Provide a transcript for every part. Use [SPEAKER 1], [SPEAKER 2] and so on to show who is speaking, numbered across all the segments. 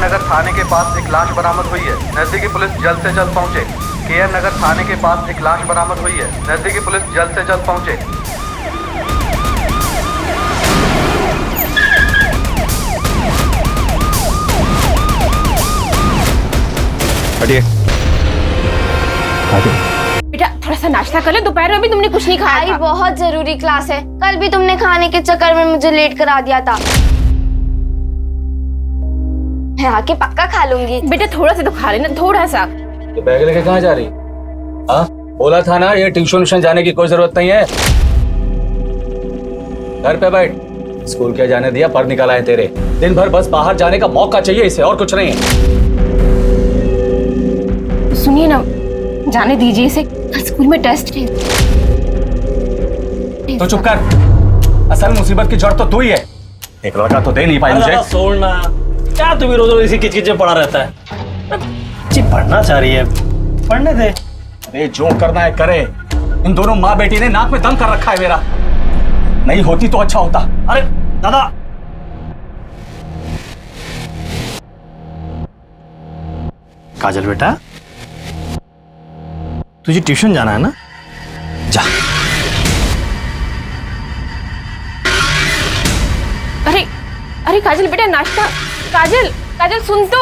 [SPEAKER 1] नगर थाने के पास एक लाश बरामद हुई है। नजदीकी पुलिस जल्द से जल्द पहुंचे। केयर नगर थाने के पास एक लाश बरामद हुई है। नजदीकी पुलिस जल्द से जल्द पहुंचे।
[SPEAKER 2] हटिए।
[SPEAKER 3] बेटा थोड़ा सा नाश्ता कर ले, दोपहर में भी तुमने कुछ नहीं खाया था।
[SPEAKER 4] बहुत जरूरी क्लास है, कल भी तुमने खाने के चक्कर में मुझे लेट करा दिया था। मैं आके पक्का खा लूंगी।
[SPEAKER 3] बेटा थोड़ा सा तो खा लेना, थोड़ा सा।
[SPEAKER 5] तो बैग लेके कहाँ जा रही? हाँ बोला था ना ये ट्यूशन जाने की कोई जरूरत नहीं है। घर पे बैठ, स्कूल क्या जाने दिया, पढ़ निकाला है तेरे। दिन भर बस बाहर जाने का मौका चाहिए इसे, और कुछ नहीं है।
[SPEAKER 3] सुनिए ना, जाने दीजिए इसे, कल स्कूल में टेस्ट है।
[SPEAKER 5] तो चुप कर, असल मुसीबत की जड़ तो तू ही है। एक लड़का तो दे नहीं पाई मुझे।
[SPEAKER 6] छोड़ना, क्या तू भी रोज रोज इसी किचकिच में पड़ा रहता है। जी पढ़ना चाह रही है, पढ़ने दे।
[SPEAKER 5] अरे जो करना है करे। इन दोनों माँ बेटी ने नाक में दम कर रखा है मेरा। नहीं होती तो अच्छा होता।
[SPEAKER 6] अरे दादा, काजल बेटा, तुझे ट्यूशन जाना है ना, जा।
[SPEAKER 3] अरे अरे काजल बेटा नाश्ता। काजल काजल सुन तो।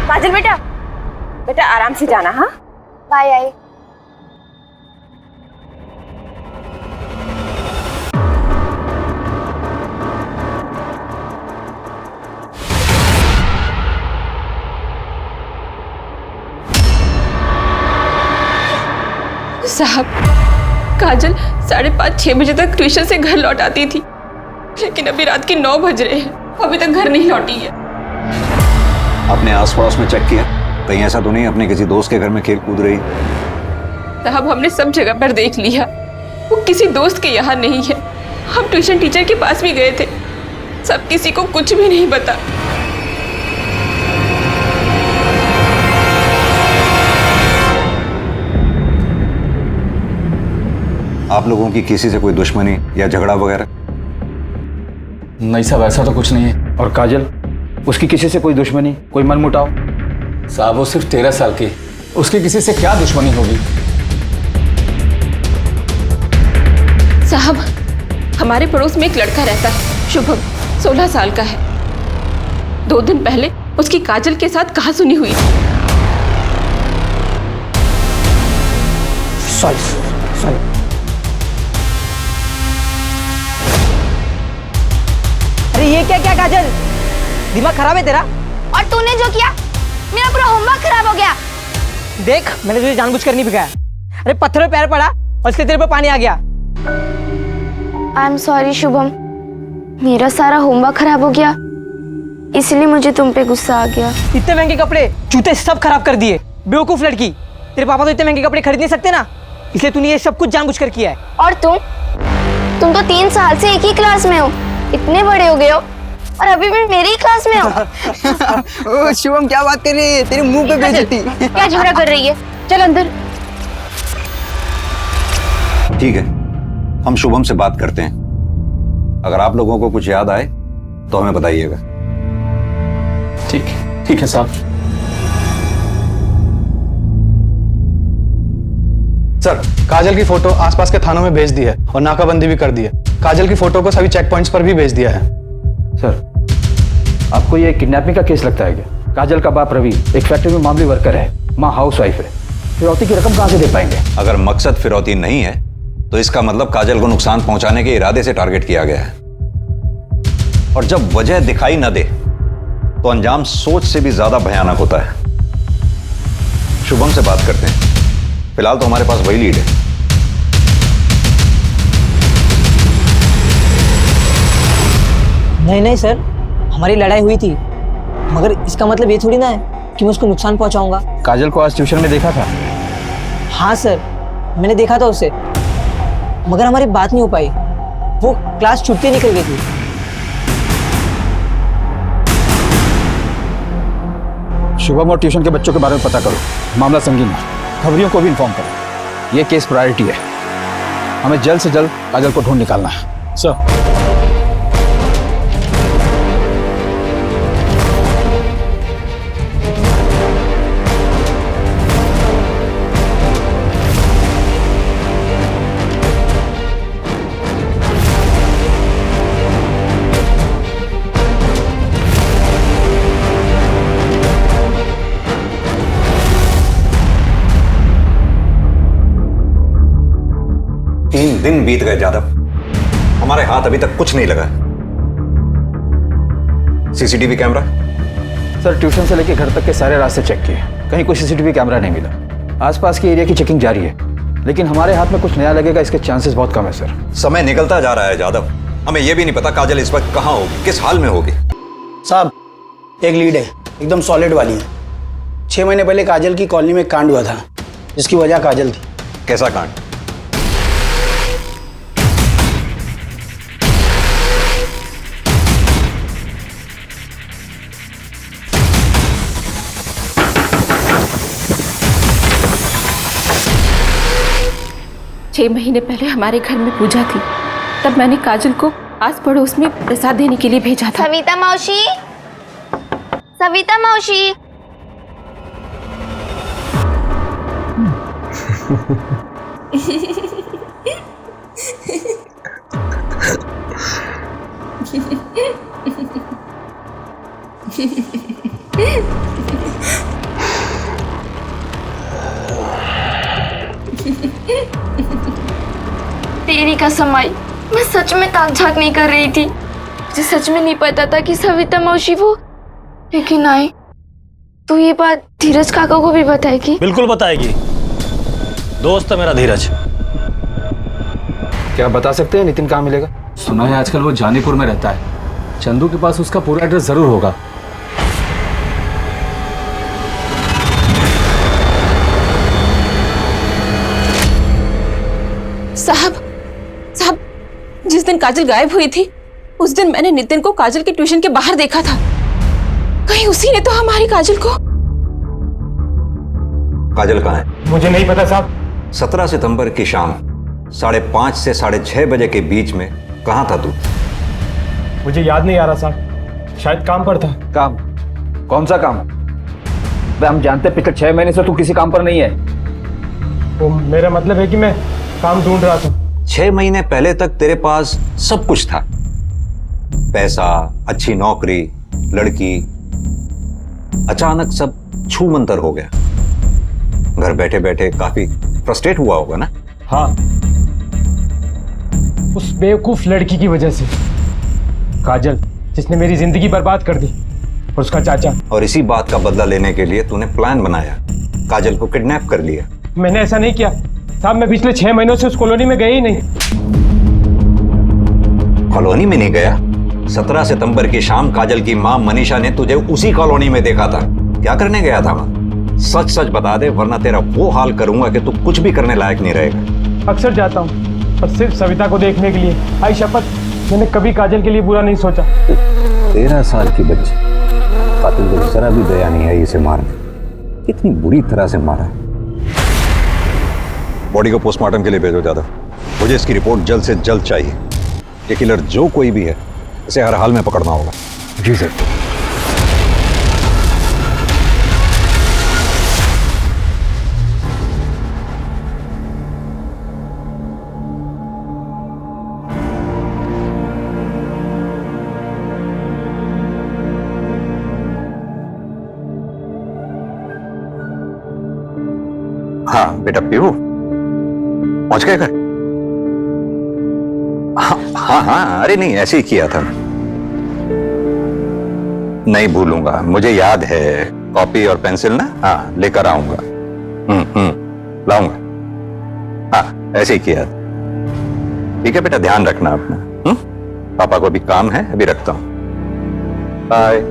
[SPEAKER 3] काजल बेटा, बेटा आराम से जाना। हाँ
[SPEAKER 4] बाय आई।
[SPEAKER 3] साहब, काजल 5:30-6 बजे तक ट्यूशन से घर लौट आती थी, लेकिन अभी रात के 9 बज रहे हैं, अभी तक घर नहीं लौटी है।
[SPEAKER 2] आपने आस पड़ोस में चेक किया? कहीं ऐसा तो नहीं अपने किसी दोस्त के घर में खेल कूद रही?
[SPEAKER 3] साहब हमने सब जगह पर देख लिया, वो किसी दोस्त के यहाँ नहीं है। हम ट्यूशन टीचर के पास भी गए थे, सब किसी को कुछ भी नहीं पता।
[SPEAKER 2] आप लोगों की किसी से कोई दुश्मनी या झगड़ा वगैरह?
[SPEAKER 5] नहीं साहब, ऐसा तो कुछ नहीं है।
[SPEAKER 7] और काजल, उसकी किसी से कोई दुश्मनी, कोई मनमुटाव?
[SPEAKER 5] साहब वो सिर्फ 13 साल की, उसकी किसी से क्या दुश्मनी होगी?
[SPEAKER 3] साहब हमारे पड़ोस में एक लड़का रहता है, शुभम, 16 साल का है। 2 दिन पहले उसकी काजल के साथ कहासुनी हुई।
[SPEAKER 7] सॉरी।
[SPEAKER 8] अरे ये क्या काजल, दिमाग खराब है तेरा?
[SPEAKER 4] और तूने जो किया, मेरा पूरा होमवर्क खराब हो गया।
[SPEAKER 8] देख, मैंने तुझे जानबूझकर नहीं भिगाया। अरे पत्थर में पैर पड़ा और इसलिए तेरे पे पानी आ गया।
[SPEAKER 4] आई एम सॉरी शुभम, मेरा सारा होमवर्क खराब हो गया, इसलिए मुझे तुम पे गुस्सा आ गया।
[SPEAKER 8] इतने महंगे कपड़े, जूते सब खराब कर दिए। बेवकूफ लड़की, तेरे पापा तो इतने महंगे कपड़े खरीद नहीं सकते ना, इसलिए तूने ये सब कुछ जानबूझकर किया है।
[SPEAKER 4] और तुम तो 3 साल से एक ही क्लास में हो, इतने बड़े हो गए हो और अभी भी मेरी ही क्लास में हो।
[SPEAKER 8] ओ शुभम, क्या बात कर रही है, तेरे मुंह पे बेइज्जती।
[SPEAKER 4] क्या झगड़ा कर रही है, चल अंदर।
[SPEAKER 2] ठीक है, हम शुभम से बात करते हैं। अगर आप लोगों को कुछ याद आए तो हमें बताइएगा।
[SPEAKER 5] ठीक है साहब।
[SPEAKER 9] सर, काजल की फोटो आसपास के थानों में भेज दी है और नाकाबंदी भी कर दी है। काजल की फोटो को सभी चेक पॉइंट्स पर भी भेज दिया है।
[SPEAKER 7] सर, आपको ये किडनैपिंग का केस लगता है क्या? काजल का बाप रवि एक फैक्ट्री में मामूली वर्कर है, माँ हाउसवाइफ है। फिरौती की रकम कहाँ से दे पाएंगे?
[SPEAKER 2] अगर मकसद फिरौती नहीं है तो इसका मतलब काजल को नुकसान पहुंचाने के इरादे से टारगेट किया गया है। और जब वजह दिखाई न दे तो अंजाम सोच से भी ज्यादा भयानक होता है। शुभम से बात करते हैं, फिलहाल तो हमारे पास वही लीड है।
[SPEAKER 8] नहीं सर, हमारी लड़ाई हुई थी, मगर इसका मतलब ये थोड़ी ना है कि मैं उसको नुकसान पहुंचाऊंगा।
[SPEAKER 7] काजल को आज ट्यूशन में देखा था?
[SPEAKER 8] हाँ सर, मैंने देखा था उसे, मगर हमारी बात नहीं हो पाई। वो क्लास छुट्टी निकल गई थी।
[SPEAKER 7] शुभम और ट्यूशन के बच्चों के बारे में पता करो, मामला संगीन है। खबरियों को भी इन्फॉर्म करें। ये केस प्रायोरिटी है, हमें जल्द से जल्द काजल को ढूंढ निकालना है।
[SPEAKER 6] सर,
[SPEAKER 2] 3 दिन बीत गए यादव, हमारे हाथ अभी तक कुछ नहीं लगा। CCTV camera?
[SPEAKER 7] सर, ट्यूशन से लेकर घर तक के सारे रास्ते चेक किए, कहीं कोई सीसीटीवी कैमरा नहीं मिला। आसपास के एरिया की चेकिंग जारी है, लेकिन हमारे हाथ में कुछ नया लगेगा इसके चांसेस बहुत कम है सर।
[SPEAKER 2] समय निकलता जा रहा है यादव, हमें यह भी नहीं पता काजल इस वक्त कहां होगी, किस हाल में होगी।
[SPEAKER 10] साहब, एक लीड है, एकदम सॉलिड वाली है। 6 महीने पहले काजल की कॉलोनी में एक कांड हुआ था, जिसकी वजह काजल थी।
[SPEAKER 2] कैसा कांड?
[SPEAKER 3] छह महीने पहले हमारे घर में पूजा थी, तब मैंने काजल को आस पड़ोस में प्रसाद देने के लिए भेजा था।
[SPEAKER 4] सविता मौसी, सविता मौसी। तेरी कसम आई, मैं सच में ताक झाक नहीं कर रही थी। मुझे सच में नहीं पता था कि सविता मौसी वो, लेकिन आई तो ये बात धीरज काका को भी बताएगी।
[SPEAKER 6] बिल्कुल बताएगी, दोस्त है मेरा धीरज।
[SPEAKER 7] क्या बता सकते हैं नितिन कहाँ मिलेगा?
[SPEAKER 5] सुना है आजकल वो जानीपुर में रहता है, चंदू के पास उसका पूरा एड्रेस जरूर होगा।
[SPEAKER 3] साहब, जिस दिन काजल गायब हुई थी, उस दिन मैंने नितिन को काजल के ट्यूशन के बाहर देखा था। कहीं उसी ने तो हमारी काजल को।
[SPEAKER 2] काजल कहाँ है?
[SPEAKER 6] मुझे नहीं पता साहब।
[SPEAKER 2] 17 सितंबर की शाम 5:30 से 6:30 बजे के बीच में कहाँ था तू?
[SPEAKER 6] मुझे याद नहीं आ रहा साहब, शायद काम पर था।
[SPEAKER 7] काम? कौन सा काम? हम जानते पिछले 6 महीने से तू किसी काम पर नहीं है।
[SPEAKER 6] वो मेरा मतलब है कि मैं काम ढूंढ रहा था।
[SPEAKER 2] 6 महीने पहले तक तेरे पास सब कुछ था, पैसा, अच्छी नौकरी, लड़की। अचानक सब छू मंतर हो गया। घर बैठे बैठे काफी फ्रस्ट्रेट हुआ होगा ना?
[SPEAKER 6] हाँ, उस बेवकूफ लड़की की वजह से, काजल, जिसने मेरी जिंदगी बर्बाद कर दी, और उसका चाचा।
[SPEAKER 2] और इसी बात का बदला लेने के लिए तूने प्लान बनाया, काजल को किडनैप कर लिया।
[SPEAKER 6] मैंने ऐसा नहीं किया साहब, मैं पिछले 6 महीनों से उस कॉलोनी में गया ही नहीं।
[SPEAKER 2] कॉलोनी में नहीं गया? 17 सितंबर की शाम काजल की मां मनीषा ने तुझे उसी कॉलोनी में देखा था। क्या करने गया था वहां? सच सच बता दे, वरना तेरा वो हाल करूंगा कि तू कुछ भी करने लायक नहीं रहेगा।
[SPEAKER 6] अक्सर जाता हूँ, पर सिर्फ सविता को देखने के लिए। आई शपथ, मैंने कभी काजल के लिए बुरा नहीं सोचा।
[SPEAKER 2] 13 साल की बच्ची, कातिल को जरा भी दया नहीं है इसे मारने। कितनी बुरी तरह से मारा है। बॉडी को पोस्टमार्टम के लिए भेजो यादव, मुझे इसकी रिपोर्ट जल्द से जल्द चाहिए। ये किलर जो कोई भी है, इसे हर हाल में पकड़ना होगा।
[SPEAKER 7] जी सर।
[SPEAKER 2] हाँ बेटा पीहू, पहुंच गए घर? हाँ, अरे नहीं, ऐसे ही किया था। नहीं भूलूंगा, मुझे याद है। कॉपी और पेंसिल ना? हाँ, लेकर आऊंगा। लाऊंगा। हाँ, ऐसे ही किया था। ठीक है बेटा, ध्यान रखना अपना। पापा को भी काम है, अभी रखता हूं। बाय।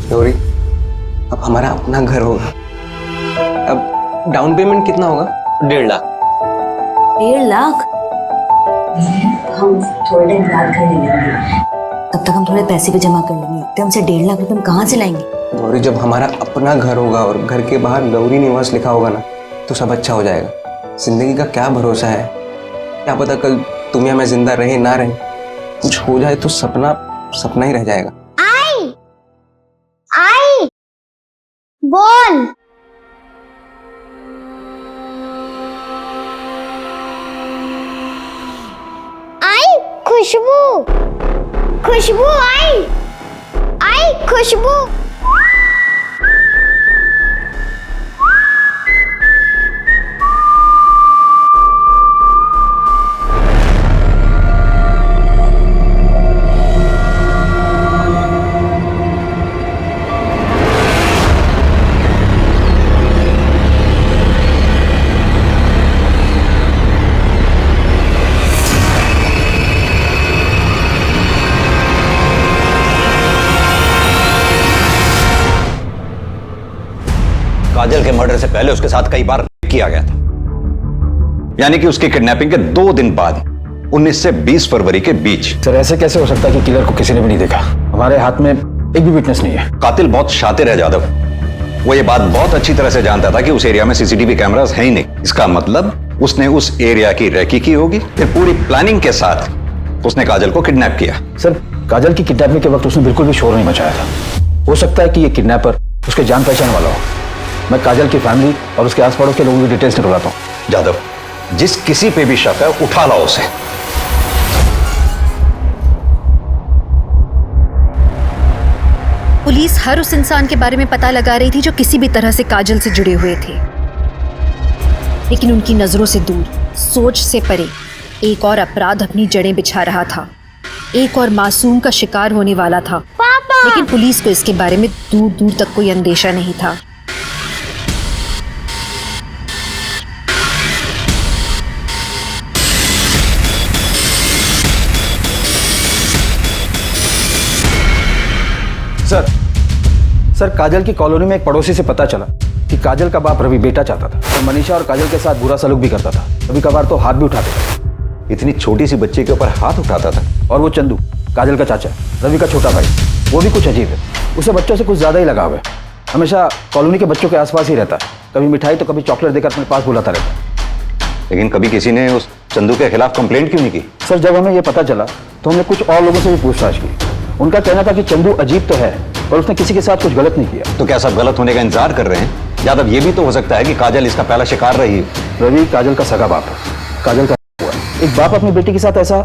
[SPEAKER 11] गौरी, अब हमारा अपना घर होगा। अब डाउन पेमेंट कितना होगा? 1.5 लाख।
[SPEAKER 12] 1.5 लाख? हम थोड़े टाइम बाद घर ले लेंगे, तब तक हम थोड़े पैसे भी जमा कर लेंगे। तो हमसे 1.5 लाख रुपए हम कहाँ से लाएंगे?
[SPEAKER 11] गौरी, जब हमारा अपना घर होगा और घर के बाहर गौरी निवास लिखा होगा ना, तो सब अच्छा हो जाएगा। जिंदगी का क्या भरोसा है, क्या पता कल तुम या मैं जिंदा रहे ना रहे, कुछ हो जाए तो सपना सपना ही रह जाएगा।
[SPEAKER 13] आई बोल। आई खुशबू, खुशबू आई, आई खुशबू।
[SPEAKER 2] काजल के मर्डर से पहले उसके साथ कई बार रेप किया गया था, यानी कि उसकी किडनैपिंग के 2 दिन बाद 19 से 20 फरवरी के बीच।
[SPEAKER 7] सर ऐसे कैसे हो सकता है कि किलर को किसी ने भी नहीं देखा? हमारे हाथ में एक भी विटनेस नहीं है।
[SPEAKER 2] कातिल बहुत शातिर है जादव, वो ये बात बहुत अच्छी तरह से जानता था कि उस एरिया में सीसीटीवी कैमरास है ही नहीं। इसका मतलब उसने उस एरिया की रेकी की होगी, फिर पूरी प्लानिंग के साथ उसने काजल को किडनैप किया।
[SPEAKER 7] सर काजल की किडनैपिंग के वक्त उसने बिल्कुल भी शोर नहीं मचाया था। हो सकता है कि ये किडनैपर उसके जान पहचान वाला हो। मैं काजल की फैमिली और उसके आस पड़ोस के लोगों की डिटेल्स निकलवाता हूँ।
[SPEAKER 2] जादव, जिस किसी पे भी शक है उठा लाओ उसे।
[SPEAKER 14] पुलिस हर उस इंसान के बारे में पता लगा रही थी जो किसी भी तरह से काजल से जुड़े हुए थे, लेकिन उनकी नजरों से दूर, सोच से परे एक और अपराध अपनी जड़ें बिछा रहा था। एक और मासूम का शिकार होने वाला था। पापा! लेकिन पुलिस को इसके बारे में दूर दूर तक कोई अंदेशा नहीं था।
[SPEAKER 7] सर काजल की कॉलोनी में एक पड़ोसी से पता चला कि काजल का बाप रवि बेटा चाहता था और मनीषा और काजल के साथ बुरा सलूक भी करता था। कभी कभार तो हाथ भी उठाते थे।
[SPEAKER 2] इतनी छोटी सी बच्ची के ऊपर हाथ उठाता था।
[SPEAKER 7] और वो चंदू, काजल का चाचा, रवि का छोटा भाई, वो भी कुछ अजीब है। उसे बच्चों से कुछ ज्यादा ही लगाव है। हमेशा कॉलोनी के बच्चों के आसपास ही रहता है। कभी मिठाई तो कभी चॉकलेट देकर अपने पास बुलाता रहता है।
[SPEAKER 2] लेकिन कभी किसी ने उस चंदू के खिलाफ कंप्लेंट क्यों नहीं की?
[SPEAKER 7] सर जब हमें यह पता चला तो हमने कुछ और लोगों से भी पूछताछ की। उनका कहना था कि चंदू अजीब तो है पर उसने किसी के साथ कुछ गलत नहीं किया।
[SPEAKER 2] तो क्या सब गलत होने का इंतजार कर रहे हैं? यादव, ये भी तो हो सकता है कि काजल इसका पहला शिकार रही है।
[SPEAKER 7] रवि काजल का सगा बाप है। काजल का हुआ एक बाप अपनी बेटी के साथ ऐसा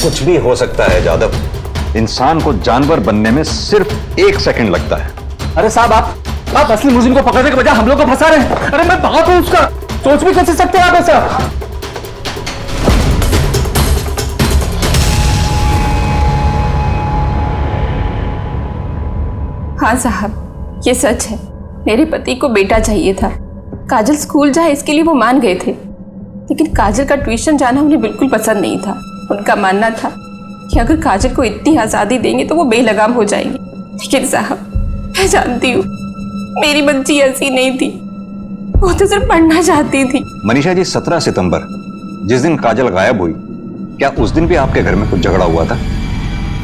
[SPEAKER 2] कुछ भी हो सकता है जादव। इंसान को जानवर बनने में सिर्फ 1 सेकंड लगता है।
[SPEAKER 5] अरे साहब, आप असली मुलजिम को पकड़ने के बजाय हम लोग को फंसा रहे हैं। अरे मैं बाप हूं उसका, सोच भी कैसे सकते हैं आप ऐसा?
[SPEAKER 3] हाँ साहब, ये सच है। मेरे पति को बेटा चाहिए था। काजल स्कूल जाए इसके लिए वो मान गए थे, लेकिन काजल का ट्यूशन जाना उन्हें बिल्कुल पसंद नहीं था। उनका मानना था कि अगर काजल को इतनी आज़ादी देंगे तो वो बेलगाम हो जाएंगे। लेकिन साहब, मैं जानती हूँ मेरी बच्ची ऐसी नहीं थी। वो तो सिर्फ पढ़ना चाहती थी।
[SPEAKER 2] मनीषा जी, 17 सितंबर जिस दिन काजल गायब हुई, क्या उस दिन भी आपके घर में कुछ झगड़ा हुआ था?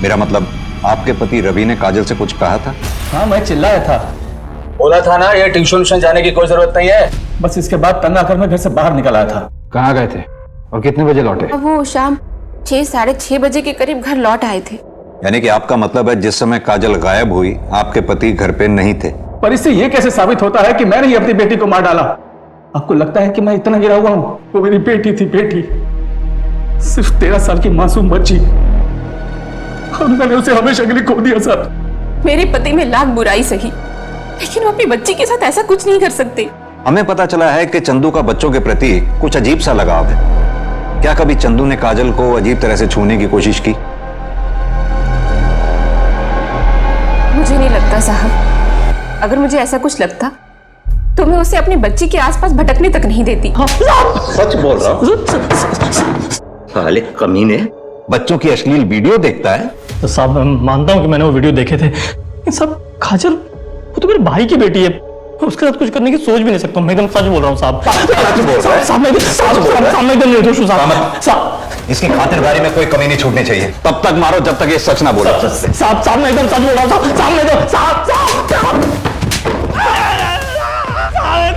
[SPEAKER 2] मेरा मतलब, आपके पति रवि ने काजल से कुछ कहा था?
[SPEAKER 5] हाँ, मैं चिल्लाया था, बोला था ना ये ट्यूशन जाने की कोई जरूरत नहीं है। बस इसके बाद तंग आकर मैं घर से बाहर निकल आया था।
[SPEAKER 7] कहाँ गए थे और कितने बजे लौटे?
[SPEAKER 3] वो शाम 6, साढ़े 6 बजे के करीब घर लौट आए थे।
[SPEAKER 2] यानी कि आपका मतलब है जिस समय काजल गायब हुई आपके पति घर पे नहीं थे।
[SPEAKER 5] पर इससे ये कैसे साबित होता है कि मैंने ही अपनी बेटी को मार डाला? आपको लगता है कि मैं इतना गिरा हुआ हूँ? वो मेरी बेटी थी, बेटी, सिर्फ 13 साल की मासूम बच्ची, और मैंने उसे हमेशा के लिए खो दिया। सर,
[SPEAKER 3] मेरे पति में लाख बुराई सही, लेकिन वो अपनी बच्ची के साथ ऐसा कुछ नहीं कर सकते।
[SPEAKER 2] हमें पता चला है कि चंदू का बच्चों के प्रति कुछ अजीब सा लगाव है। क्या कभी चंदू ने काजल को अजीब तरह से छूने की कोशिश की?
[SPEAKER 3] मुझे नहीं लगता साहब। अगर मुझे ऐसा कुछ लगता तो मैं उसे अपनी बच्ची के आसपास भटकने तक नहीं देती।
[SPEAKER 2] सच बोल रहा हूँ। साले कमीने, बच्चों की अश्लील वीडियो देखता है।
[SPEAKER 6] तो साहब, मैं मानता हूँ कि मैंने वो वीडियो देखे थे, लेकिन साहब काजल वो तो मेरे भाई की बेटी है। उसके साथ कुछ करने की सोच भी नहीं सकता। मैं एकदम सच बोल रहा हूँ साहब। साहब मैं एकदम निर्दोष हूँ साहब।
[SPEAKER 2] इसकी खातिरदारी में कोई कमी नहीं छूटनी चाहिए। तब तक मारो जब तक ये सच ना बोले।
[SPEAKER 6] साहब मैं एकदम सच बोल रहा हूँ साहब। मैं एकदम साहब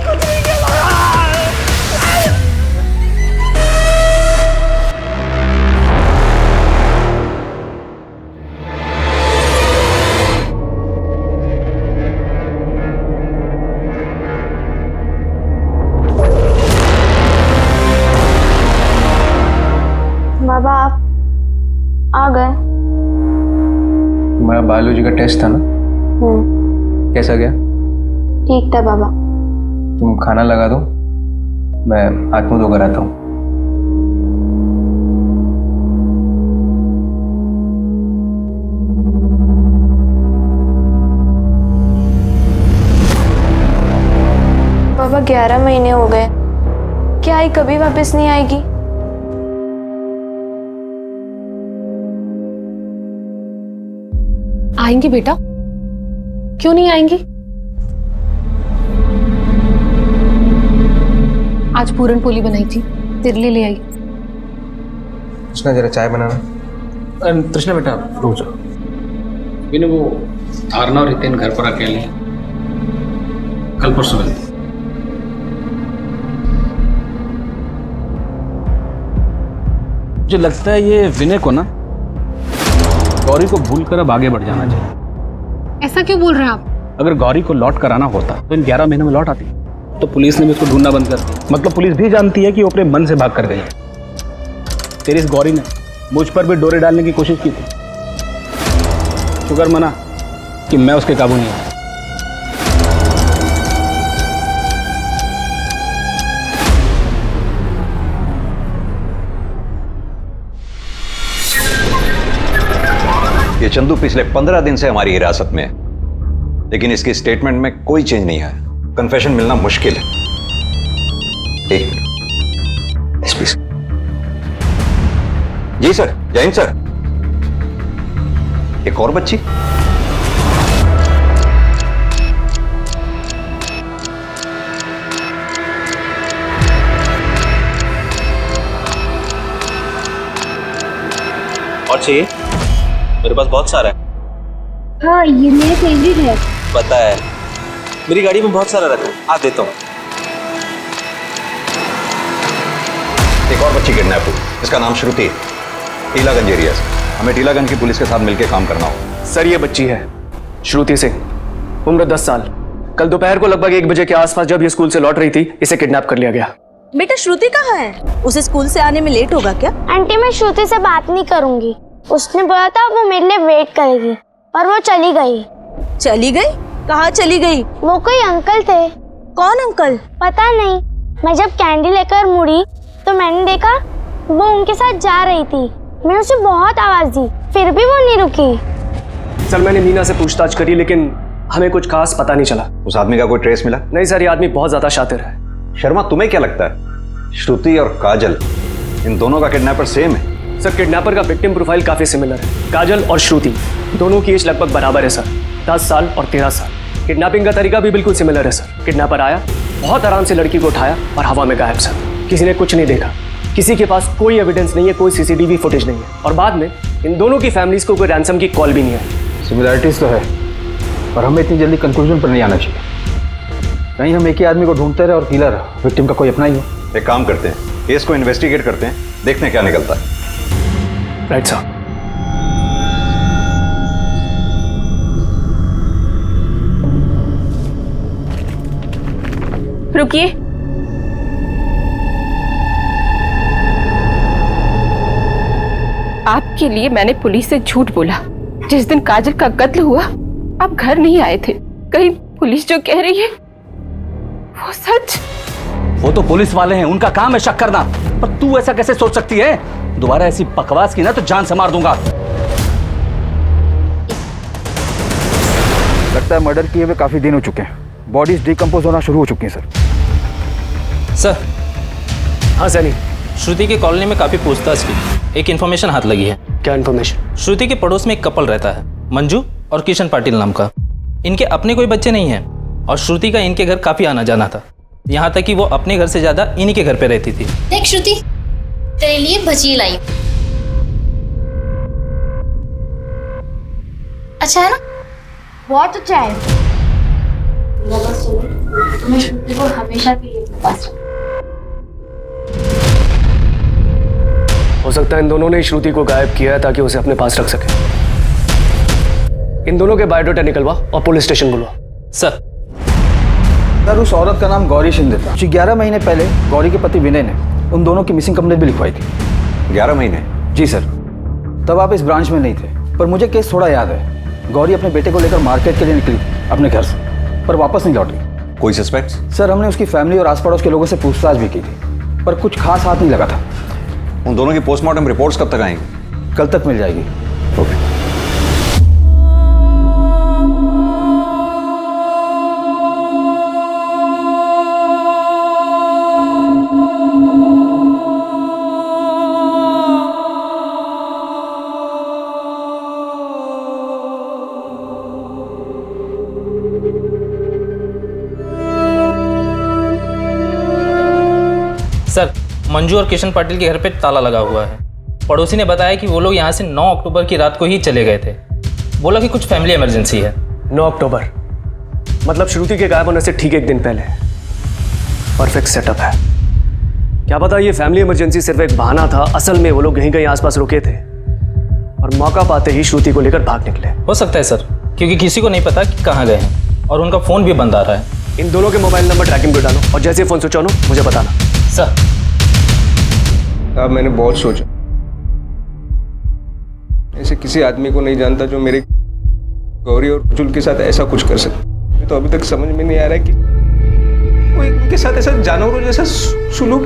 [SPEAKER 6] कुछ नहीं किया।
[SPEAKER 4] बाबा आप आ गए।
[SPEAKER 11] तुम्हारा बायोलॉजी का टेस्ट था ना, कैसा गया?
[SPEAKER 4] ठीक था बाबा।
[SPEAKER 11] तुम खाना लगा दो, मैं हाथ मुंह धोकर आता हूँ।
[SPEAKER 4] बाबा 11 महीने हो गए, क्या आई कभी वापस नहीं आएगी?
[SPEAKER 15] आएंगी बेटा, क्यों नहीं आएंगी? आज पूरन पोली बनाई थी, तेरे लिए ले आई।
[SPEAKER 11] कृष्णा जरा चाय बनाना।
[SPEAKER 5] तृष्णा बेटा रुक जाओ। मैंने वो धारणा और हितेन घर पर अकेले हैं, कल परसों मिलते। मुझे लगता है ये विनय को ना गौरी को भूलकर अब आगे बढ़ जाना चाहिए।
[SPEAKER 15] ऐसा क्यों बोल रहे हैं आप?
[SPEAKER 5] अगर गौरी को लौट कर आना होता तो इन 11 महीने में लौट आती, तो पुलिस ने भी उसको ढूंढना बंद कर दिया। मतलब पुलिस भी जानती है कि वो अपने मन से भाग कर गई। तेरी इस गौरी ने मुझ पर भी डोरे डालने की कोशिश की थी। शुक्र मना कि मैं उसके काबू नहीं आया।
[SPEAKER 2] ये चंदू पिछले 15 दिन से हमारी हिरासत में है, लेकिन इसकी स्टेटमेंट में कोई चेंज नहीं आया। कन्फेशन मिलना मुश्किल है। एक मिनट। जी सर, जय हिंद सर। एक और बच्ची?
[SPEAKER 16] और चाहिए? मेरे पास बहुत सारा है।
[SPEAKER 13] हाँ ये मेरे फेवरेट है।
[SPEAKER 16] पता है, मेरी गाड़ी में बहुत सारा रखा है, आ देता हूँ।
[SPEAKER 2] एक और बच्ची किडनैप हुई, इसका नाम श्रुति, टीलागंज एरिया से। हमें टीलागंज की पुलिस के साथ मिलकर काम करना हो।
[SPEAKER 17] सर ये बच्ची है श्रुति सिंह, उम्र 10 साल। कल दोपहर को लगभग 1 बजे के आसपास जब ये स्कूल से लौट रही थी, इसे किडनैप कर लिया गया।
[SPEAKER 18] बेटा श्रुति कहाँ है? उसे स्कूल से आने में लेट होगा क्या?
[SPEAKER 13] आंटी मैं श्रुति से बात नहीं करूंगी, उसने बोला था वो मेरे लिए वेट करेगी और वो चली गई।
[SPEAKER 18] चली गई? कहाँ चली गई?
[SPEAKER 13] वो कोई अंकल थे।
[SPEAKER 18] कौन अंकल?
[SPEAKER 13] पता नहीं, मैं जब कैंडी लेकर मुड़ी तो मैंने देखा वो उनके साथ जा रही थी। मैंने उसे बहुत आवाज दी, फिर भी वो नहीं रुकी।
[SPEAKER 17] सर मैंने मीना से पूछताछ करी, लेकिन हमें कुछ खास पता नहीं चला।
[SPEAKER 2] उस आदमी का कोई ट्रेस मिला?
[SPEAKER 17] नहीं सर, ये आदमी बहुत ज्यादा शातिर है।
[SPEAKER 2] शर्मा, तुम्हें क्या लगता है श्रुति और काजल, इन दोनों का किडनैपर सेम है?
[SPEAKER 17] सर किडनैपर का विक्टिम प्रोफाइल काफी सिमिलर है। काजल और श्रुति दोनों की एज लगभग बराबर है सर, 10 साल और 13 साल। किडनैपिंग का तरीका भी बिल्कुल सिमिलर है सर। किडनैपर आया, बहुत आराम से लड़की को उठाया और हवा में गायब सर। किसी ने कुछ नहीं देखा, किसी के पास कोई एविडेंस नहीं है, कोई सीसीटीवी फुटेज नहीं है। और बाद में इन दोनों की फैमिलीज को कोई रैंसम की कॉल भी नहीं आई।
[SPEAKER 7] सिमिलरिटीज तो है, पर हमें इतनी जल्दी कंक्लूजन पर नहीं आना चाहिए। कहीं हम एक ही आदमी को ढूंढते रहे और किलर विक्टिम का कोई अपना ही हो।
[SPEAKER 2] एक काम करते हैं, केस को इन्वेस्टिगेट करते हैं, देखते हैं क्या निकलता है।
[SPEAKER 17] Right sir.
[SPEAKER 3] रुकिए। आपके लिए मैंने पुलिस से झूठ बोला। जिस दिन काजल का कत्ल हुआ आप घर नहीं आए थे। कहीं पुलिस जो कह रही है वो सच?
[SPEAKER 5] वो तो पुलिस वाले हैं, उनका काम है शक करना, पर तू ऐसा कैसे सोच सकती है? दोबारा ऐसी बकवास की ना तो जान से मार दूंगा।
[SPEAKER 7] लगता है मर्डर किए हुए काफी दिन हो चुके हैं, बॉडीज डिकम्पोज होना शुरू हो चुकी हैं सर।
[SPEAKER 16] सर।
[SPEAKER 17] हाँ सैनी।
[SPEAKER 16] श्रुति की कॉलोनी में काफी पूछताछ की, एक इन्फॉर्मेशन हाथ लगी है।
[SPEAKER 17] क्या इन्फॉर्मेशन?
[SPEAKER 16] श्रुति के पड़ोस में एक कपल रहता है, मंजू और किशन पाटिल नाम का। इनके अपने कोई बच्चे नहीं हैं, और श्रुति का इनके घर काफ़ी आना जाना था, यहाँ तक कि वो अपने घर से ज़्यादा इन्हीं के घर पे रहती थी।
[SPEAKER 19] देख श्रुति, तेरे लिए भजिए लाई। अच्छा है ना?
[SPEAKER 13] बहुत अच्छा है। तुम्हें श्रुति को हमेशा के लिए अपने पास रखना।
[SPEAKER 17] हो सकता है इन दोनों ने श्रुति को गायब किया है ताकि उसे अपने पास रख सके। इन दोनों के बायोडाटा निकलवा और पुलिस स्टेशन बुलवा।
[SPEAKER 16] सर
[SPEAKER 7] उस औरत का नाम गौरी शिंदे था। 11 महीने पहले गौरी के पति विनय ने उन दोनों की मिसिंग कंप्लेंट भी लिखवाई थी।
[SPEAKER 2] 11 महीने?
[SPEAKER 7] जी सर। तब आप इस ब्रांच में नहीं थे, पर मुझे केस थोड़ा याद है। गौरी अपने बेटे को लेकर मार्केट के लिए निकली अपने घर से, पर वापस नहीं लौटी।
[SPEAKER 2] कोई सस्पेक्ट?
[SPEAKER 7] सर हमने उसकी फैमिली और आस पड़ोस के लोगों से पूछताछ भी की थी, पर कुछ खास हाथ नहीं लगा था।
[SPEAKER 2] उन दोनों की पोस्टमार्टम रिपोर्ट्स कब तक आएंगी?
[SPEAKER 7] कल तक मिल जाएगी।
[SPEAKER 2] ओके।
[SPEAKER 16] सर, मंजू और किशन पाटिल के घर पे ताला लगा हुआ है। पड़ोसी ने बताया कि वो लोग यहाँ से 9 अक्टूबर की रात को ही चले गए थे। बोला कि कुछ फैमिली इमरजेंसी है।
[SPEAKER 17] 9 अक्टूबर मतलब श्रुति के गायब होने से ठीक एक दिन पहले। परफेक्ट सेटअप है। क्या पता ये फैमिली इमरजेंसी सिर्फ एक बहाना था, असल में वो लोग कहीं कहीं आसपास रुके थे और मौका पाते ही श्रुति को लेकर भाग निकले।
[SPEAKER 16] हो सकता है सर, क्योंकि किसी को नहीं पता कि कहाँ गए हैं और उनका फ़ोन भी बंद आ रहा है।
[SPEAKER 17] इन दोनों के मोबाइल नंबर ट्रैकिंग पे डालो और जैसे ही फ़ोन स्विच ऑन हो मुझे बताना।
[SPEAKER 16] सर
[SPEAKER 11] अब मैंने बहुत सोचा, ऐसे किसी आदमी को नहीं जानता जो मेरे गौरी और रुजुल के साथ ऐसा कुछ कर सके। मुझे तो अभी तक समझ में नहीं आ रहा है कि कोई उनके साथ ऐसा जानवरों जैसा सुलूक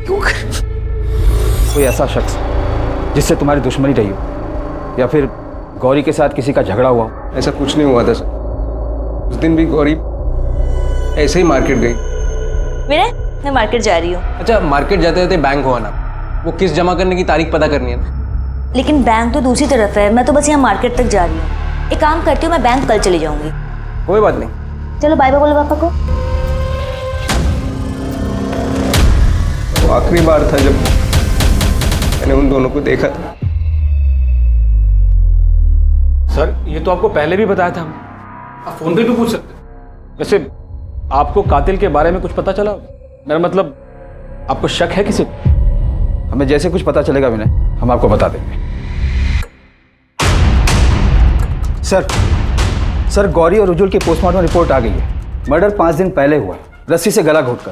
[SPEAKER 11] क्यों करे।
[SPEAKER 7] कोई ऐसा शख्स जिससे तुम्हारी दुश्मनी रही हो, या फिर गौरी के साथ किसी का झगड़ा हुआ?
[SPEAKER 11] ऐसा कुछ नहीं हुआ था सर। उस दिन भी गौरी ऐसे ही मार्केट गई।
[SPEAKER 18] विनय, मैं मार्केट जा रही हूँ।
[SPEAKER 11] अच्छा, मार्केट जाते जाते बैंक हो आना, वो किस्त जमा करने की तारीख पता करनी है ना।
[SPEAKER 12] लेकिन बैंक तो दूसरी तरफ है, मैं तो बस यहाँ मार्केट तक जा रही हूँ। एक काम करती हूँ, मैं बैंक कल चली जाऊंगी।
[SPEAKER 11] कोई बात नहीं।
[SPEAKER 12] चलो बाय बाय बोलो पापा को।
[SPEAKER 11] वो आखिरी बार था जब मैंने उन दोनों को देखा था।
[SPEAKER 5] सर ये तो आपको पहले भी बताया था, आप फोन पे भी पूछ सकते। वैसे आपको कातिल के बारे में कुछ पता चला? मेरा मतलब आपको शक है किसी?
[SPEAKER 7] हमें जैसे कुछ पता चलेगा विनय, हम आपको बता देंगे। सर गौरी और रुजुल की पोस्टमार्टम रिपोर्ट आ गई है। मर्डर 5 दिन पहले हुआ, रस्सी से गला घोंटकर,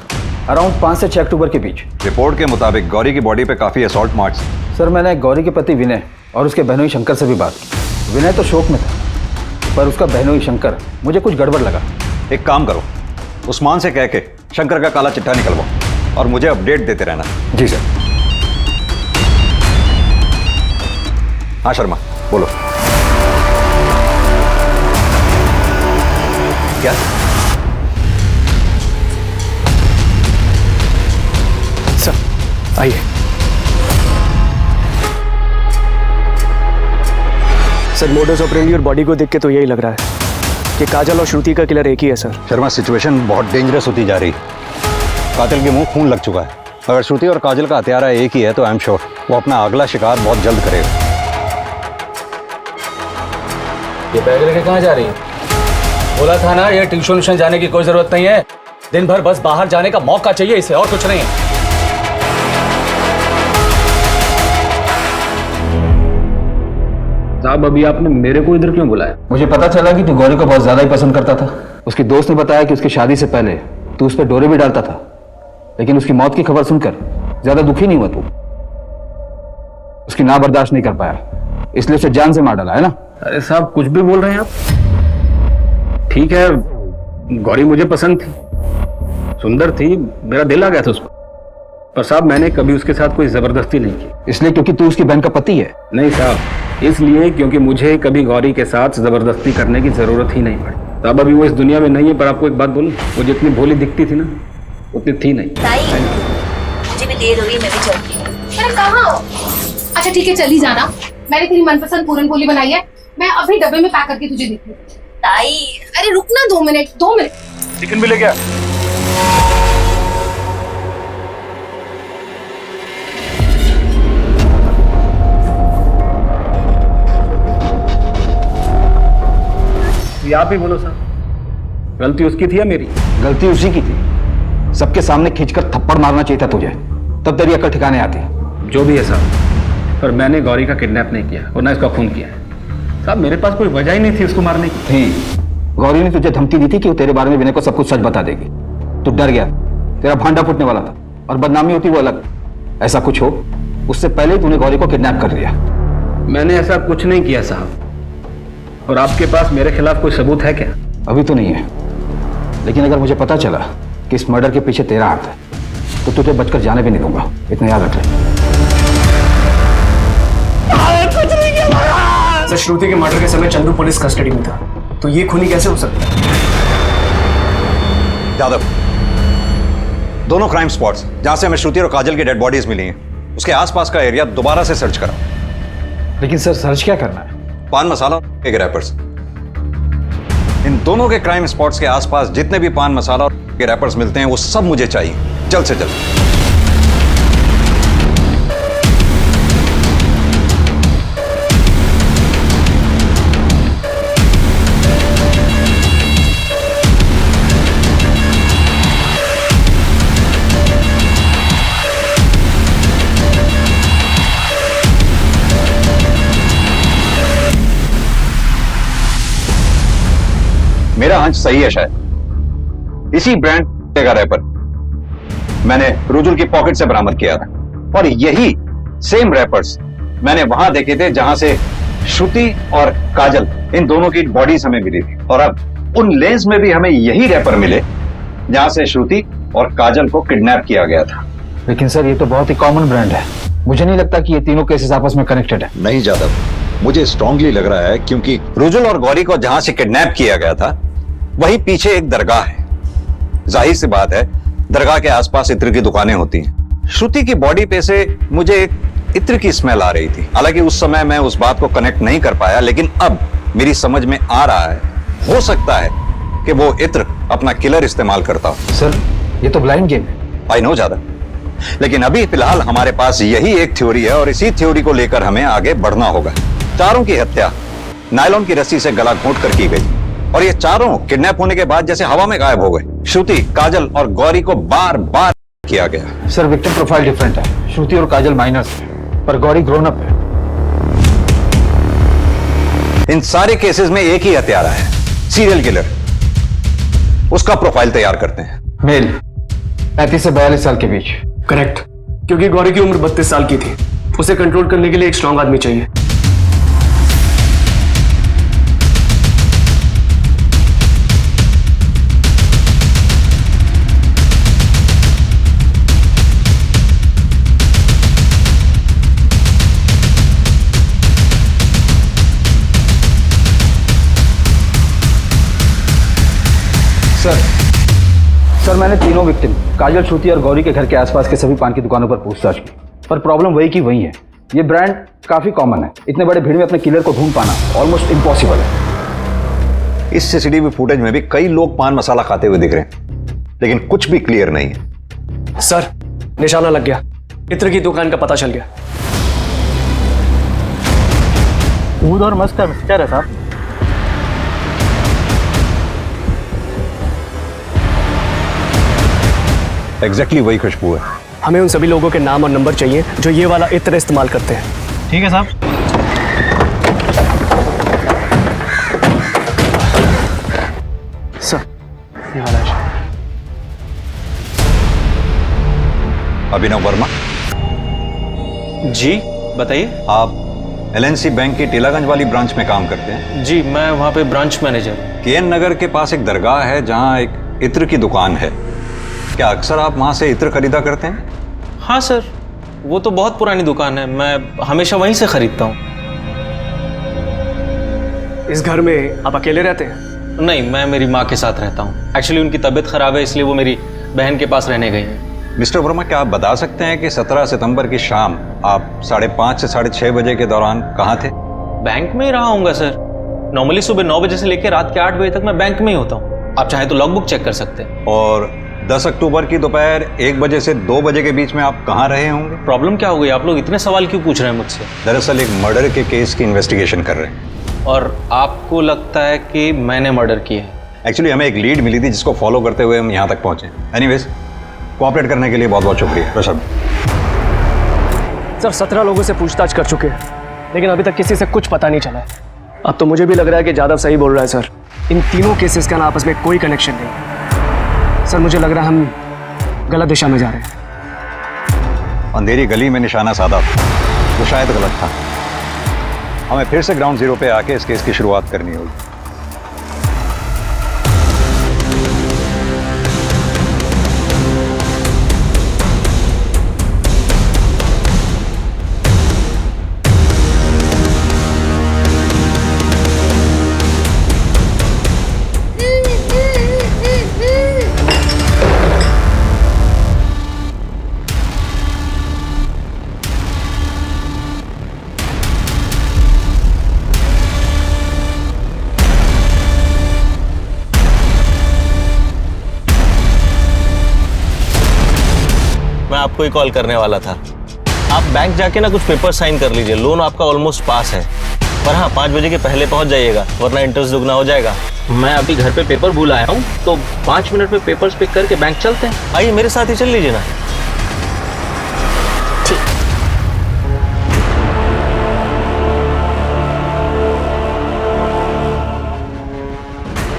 [SPEAKER 7] अराउंड 5 से 6 अक्टूबर के बीच।
[SPEAKER 2] रिपोर्ट के मुताबिक गौरी की बॉडी पे काफी असॉल्ट मार्क्स।
[SPEAKER 7] सर मैंने गौरी के पति विनय और उसके बहनोई शंकर से भी बात की। विनय तो शोक में था, पर उसका बहनोई शंकर मुझे कुछ गड़बड़ लगा।
[SPEAKER 2] एक काम करो, उस्मान से कह के शंकर का काला चिट्ठा निकलवाओ और मुझे अपडेट देते रहना।
[SPEAKER 7] जी सर।
[SPEAKER 2] हाँ शर्मा बोलो। क्या?
[SPEAKER 17] सर आइए। सर मोडस ऑपरेंडी और बॉडी को देख के तो यही लग रहा है कि काजल और श्रुति का किलर एक ही है। सर
[SPEAKER 2] शर्मा, सिचुएशन बहुत डेंजरस होती जा रही। कातिल के मुंह खून लग चुका है। अगर श्रुति और काजल का हत्यारा एक ही है तो आई एम श्योर वो अपना अगला शिकार बहुत जल्द करेगा।
[SPEAKER 5] ये बैग लेके कहाँ जा रही है? बोला था ना ये ट्यूशन जाने की कोई जरूरत नहीं है। दिन भर बस बाहर जाने का मौका चाहिए इसे, और कुछ नहीं है। साहब अभी आपने मेरे को इधर क्यों बुलाया?
[SPEAKER 7] मुझे पता चला कि तू गौरी को बहुत ज्यादा ही पसंद करता था। उसकी दोस्त ने बताया कि उसकी शादी से पहले तू उस पर डोरे भी डालता था, लेकिन उसकी मौत की खबर सुनकर ज्यादा दुखी नहीं हुआ तू। उसकी ना बर्दाश्त नहीं कर पाया, इसलिए उसे जान से मार डाला, है ना?
[SPEAKER 5] अरे साहब कुछ भी बोल रहे हैं आप। ठीक है, गौरी मुझे पसंद थी, सुंदर थी, मेरा दिल आ गया था उस पर। पर साहब मैंने कभी उसके साथ कोई जबरदस्ती नहीं की।
[SPEAKER 7] इसलिए क्योंकि तू उसकी बहन का पति है?
[SPEAKER 5] नहीं साहब, इसलिए क्योंकि मुझे कभी गौरी के साथ जबरदस्ती करने की जरूरत ही नहीं पड़ी। साहब अभी वो इस दुनिया में नहीं है, पर आपको एक बात बोलूं, वो जितनी भोली दिखती थी ना उतनी थी नहीं।
[SPEAKER 12] मुझे भी देर हो रही है, मैं भी चलती हूँ।
[SPEAKER 15] अरे कहाँ हो? अच्छा ठीक है, चली जाना। मैंने तेरी मनपसंद पूरन पोली बनाई है, मैं अभी डब्बे में पैक करके तुझे देती हूँ।
[SPEAKER 19] ताई अरे रुकना 2 मिनट 2 मिनट।
[SPEAKER 5] चिकन भी ले गया। ये आप ही बोलो सर, गलती उसकी थी या मेरी?
[SPEAKER 7] गलती उसी की थी। सबके सामने खींचकर थप्पड़ मारना चाहिए था तुझे, तब तेरी अक्ल ठिकाने आती।
[SPEAKER 5] जो भी है साहब, पर मैंने गौरी का किडनैप नहीं किया और ना इसका खून किया है। साहब मेरे पास कोई वजह ही नहीं थी उसको मारने की।
[SPEAKER 7] थी, गौरी ने तुझे धमकी दी थी कि वो तेरे बारे में विनय को सब कुछ सच बता देगी। तू डर गया, तेरा भांडा फूटने वाला था और बदनामी होती वो अलग। ऐसा कुछ हो उससे पहले ही तूने गौरी को किडनैप कर लिया।
[SPEAKER 5] मैंने ऐसा कुछ नहीं किया साहब, और आपके पास मेरे खिलाफ कोई सबूत है क्या?
[SPEAKER 7] अभी तो नहीं है, लेकिन अगर मुझे पता चला कि इस मर्डर के पीछे तेरा हाथ है तो तुझे बचकर जाने भी नहीं दूंगा, इतना याद रख ले।
[SPEAKER 17] सर श्रुति के मर्डर के समय चंदू पुलिस कस्टडी में था, तो ये खूनी कैसे हो सकता है?
[SPEAKER 2] यादव, दोनों क्राइम स्पॉट्स जहां से हमें श्रुति और काजल की डेड बॉडीज मिली हैं, उसके आसपास का एरिया दोबारा से सर्च करा।
[SPEAKER 7] लेकिन सर सर्च क्या करना है?
[SPEAKER 2] पान मसाला के रैपर्स, इन दोनों के क्राइम स्पॉट्स के आसपास जितने भी पान मसाला और के रैपर्स मिलते हैं वो सब मुझे चाहिए, जल्द से जल्द। मेरा अंश सही है, शायद इसी ब्रांड का रैपर मैंने रुजुल की पॉकेट से बरामद किया था, और यही सेम रैपर्स मैंने वहां देखे थे जहां से श्रुति और काजल इन दोनों की बॉडीज हमें मिली थी। और अब उन लेंस में भी हमें यही रैपर मिले जहां से श्रुति और काजल को किडनैप किया गया था।
[SPEAKER 7] लेकिन सर ये तो बहुत ही कॉमन ब्रांड है, मुझे नहीं लगता कि ये तीनों केसेस आपस में कनेक्टेड है।
[SPEAKER 2] नहीं जादव, मुझे स्ट्रांगली लग रहा है, क्योंकि रुजुल और गौरी को जहां से किडनैप किया गया था वहीं पीछे एक दरगाह है। जाहिर सी बात है, दरगाह के आसपास इत्र की दुकानें होती हैं। श्रुति की बॉडी पे से मुझे एक इत्र की स्मेल आ रही थी। हालांकि उस समय मैं उस बात को कनेक्ट नहीं कर पाया, लेकिन अब मेरी समझ में आ रहा है, हो सकता है कि वो इत्र अपना किलर इस्तेमाल करता हो।
[SPEAKER 7] सर ये तो ब्लाइंड गेम है।
[SPEAKER 2] आई नो ज्यादा, लेकिन अभी फिलहाल हमारे पास यही एक थ्योरी है और इसी थ्योरी को लेकर हमें आगे बढ़ना होगा। चारों की हत्या नायलॉन की रस्सी से गला घोंट कर की गई, और ये चारों किडनैप होने के बाद जैसे हवा में गायब हो गए। श्रुति, काजल और गौरी को बार बार किया गया।
[SPEAKER 7] सर विक्टिम प्रोफाइल डिफरेंट है, श्रुति और काजल माइनर्स है पर गौरी ग्रोन अप है।
[SPEAKER 2] इन सारे केसेस में एक ही हत्यारा है, सीरियल किलर। उसका प्रोफाइल तैयार करते हैं।
[SPEAKER 7] मेल 35 से 42 साल के बीच।
[SPEAKER 17] करेक्ट, क्योंकि गौरी की उम्र 32 साल की थी। उसे कंट्रोल करने के लिए एक स्ट्रांग आदमी चाहिए।
[SPEAKER 7] सर मैंने तीनों विक्टिम काजल, श्रुति और गौरी के घर के आसपास के सभी पान की दुकानों पर पूछताछ की, पर प्रॉब्लम वही की वही है। ये ब्रांड काफी कॉमन है, इतने बड़े भीड़ में अपने किलर को ढूंढ पाना ऑलमोस्ट इम्पॉसिबल है।
[SPEAKER 2] इस सीसीटीवी फुटेज में भी कई लोग पान मसाला खाते हुए दिख रहे हैं, लेकिन कुछ भी क्लियर नहीं है।
[SPEAKER 17] सर निशाना लग गया, इत्र की दुकान का पता चल गया।
[SPEAKER 6] दूध और मस्क का मिक्सचर है साहब।
[SPEAKER 2] एग्जैक्टली वही खुशबू है।
[SPEAKER 17] हमें उन सभी लोगों के नाम और नंबर चाहिए जो ये वाला इत्र इस्तेमाल करते हैं।
[SPEAKER 6] ठीक है साहब।
[SPEAKER 17] सर ये वाला है।
[SPEAKER 2] अभिनव वर्मा
[SPEAKER 16] जी बताइए।
[SPEAKER 2] आप एलएनसी बैंक की टीलागंज वाली ब्रांच में काम करते हैं?
[SPEAKER 16] जी मैं वहाँ पे ब्रांच मैनेजर।
[SPEAKER 2] केएन नगर के पास एक दरगाह है जहाँ एक इत्र की दुकान है, क्या अक्सर आप वहाँ से इत्र खरीदा करते हैं?
[SPEAKER 16] हाँ सर, वो तो बहुत पुरानी दुकान है, मैं हमेशा वहीं से खरीदता हूँ।
[SPEAKER 17] इस घर में आप अकेले रहते हैं?
[SPEAKER 16] नहीं, मैं मेरी माँ के साथ रहता हूँ। एक्चुअली उनकी तबीयत खराब है, इसलिए वो मेरी बहन के पास रहने गई हैं।
[SPEAKER 2] मिस्टर वर्मा, क्या आप बता सकते हैं कि 17 सितंबर की शाम आप 5:30 से 6:30 बजे के दौरान कहाँ थे?
[SPEAKER 16] बैंक में ही रहा होऊंगा सर। नॉर्मली सुबह 9 बजे से लेकर रात के 8 बजे तक मैं बैंक में ही होता हूँ। आप चाहे तो लॉगबुक चेक कर सकते हैं।
[SPEAKER 2] और 10 अक्टूबर की दोपहर 1 बजे से 2 बजे के बीच में आप कहाँ रहे होंगे?
[SPEAKER 16] प्रॉब्लम क्या हो गई? आप लोग इतने सवाल क्यों पूछ रहे हैं मुझसे?
[SPEAKER 2] दरअसल एक मर्डर के केस की इन्वेस्टिगेशन कर रहे हैं।
[SPEAKER 16] और आपको लगता है कि मैंने मर्डर किया है?
[SPEAKER 2] एक्चुअली हमें एक लीड मिली थी जिसको फॉलो करते हुए हम यहाँ तक पहुंचे। एनीवेज, कोऑपरेट करने के लिए बहुत बहुत शुक्रिया। ऋषभ
[SPEAKER 17] सर 17 लोगों से पूछताछ कर चुके हैं, लेकिन अभी तक किसी से कुछ पता नहीं चला है। अब तो मुझे भी लग रहा है कि जादव सही बोल रहा है सर। इन तीनों केसेस का ना आपस में कोई कनेक्शन नहीं। सर मुझे लग रहा है हम गलत दिशा में जा रहे हैं।
[SPEAKER 2] अंधेरी गली में निशाना साधा वो शायद गलत था। हमें फिर से ग्राउंड जीरो पे आके इस केस की शुरुआत करनी होगी।
[SPEAKER 20] मैं आपको ही कॉल करने वाला था। आप बैंक जाके ना कुछ पेपर साइन कर लीजिए, लोन आपका ऑलमोस्ट पास है। पर हाँ 5 बजे के पहले पहुंच जाइएगा, वरना इंटरेस्ट दुगना हो जाएगा।
[SPEAKER 16] मैं अभी घर पे पेपर भूल आया हूँ, तो 5 मिनट में पेपर्स पिक करके बैंक चलते हैं।
[SPEAKER 20] आइए मेरे साथ ही चल लीजिए ना।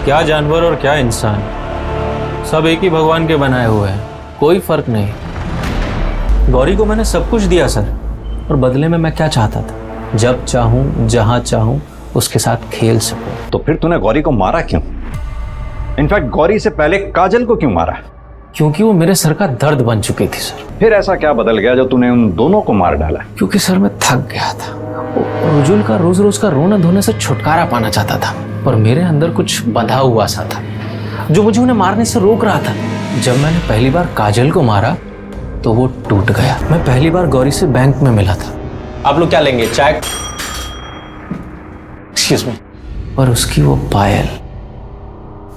[SPEAKER 16] क्या जानवर और क्या इंसान, सब एक ही भगवान के बनाए हुए हैं, कोई फर्क नहीं। गौरी को मैंने सब कुछ दिया सर, और बदले में मैं क्या चाहता था? जब चाहूं जहां चाहूं उसके साथ खेल सकूं।
[SPEAKER 2] तो फिर तूने गौरी को मारा क्यों? इनफैक्ट गौरी से पहले काजल को क्यों मारा?
[SPEAKER 16] क्योंकि वो मेरे सर का दर्द बन चुकी थी सर।
[SPEAKER 2] फिर ऐसा क्या बदल गया जो तूने उन दोनों को मार डाला?
[SPEAKER 16] क्योंकि सर मैं थक गया था। रुजुल का रोज रोज का रोना धोने से छुटकारा पाना चाहता था, पर मेरे अंदर कुछ बंधा हुआ सा था जो मुझे उन्हें मारने से रोक रहा था। जब मैंने पहली बार काजल को मारा तो वो टूट गया। मैं पहली बार गौरी से बैंक में मिला था।
[SPEAKER 20] आप लोग क्या लेंगे, चाय?
[SPEAKER 16] Excuse me. और उसकी वो पायल,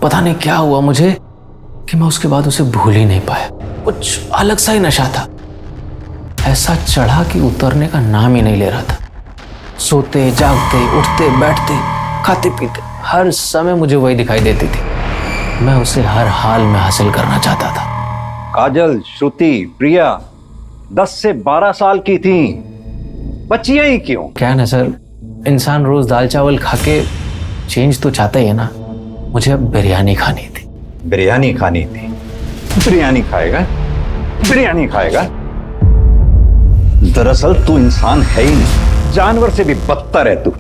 [SPEAKER 16] पता नहीं क्या हुआ मुझे कि मैं उसके बाद उसे भूल ही नहीं पाया। कुछ अलग सा ही नशा था, ऐसा चढ़ा कि उतरने का नाम ही नहीं ले रहा था। सोते जागते, उठते बैठते, खाते पीते, हर समय मुझे वही दिखाई देती थी। मैं उसे हर हाल में हासिल करना चाहता था।
[SPEAKER 2] काजल, श्रुति, प्रिया 10 से 12 साल की थी, बच्चियां ही क्यों?
[SPEAKER 16] क्या है ना सर, इंसान रोज दाल चावल खा के चेंज तो चाहता ही है ना। मुझे अब बिरयानी खानी थी।
[SPEAKER 2] बिरयानी खानी थी? बिरयानी खाएगा? बिरयानी खाएगा? दरअसल तू इंसान है ही नहीं, जानवर से भी बदतर है तू।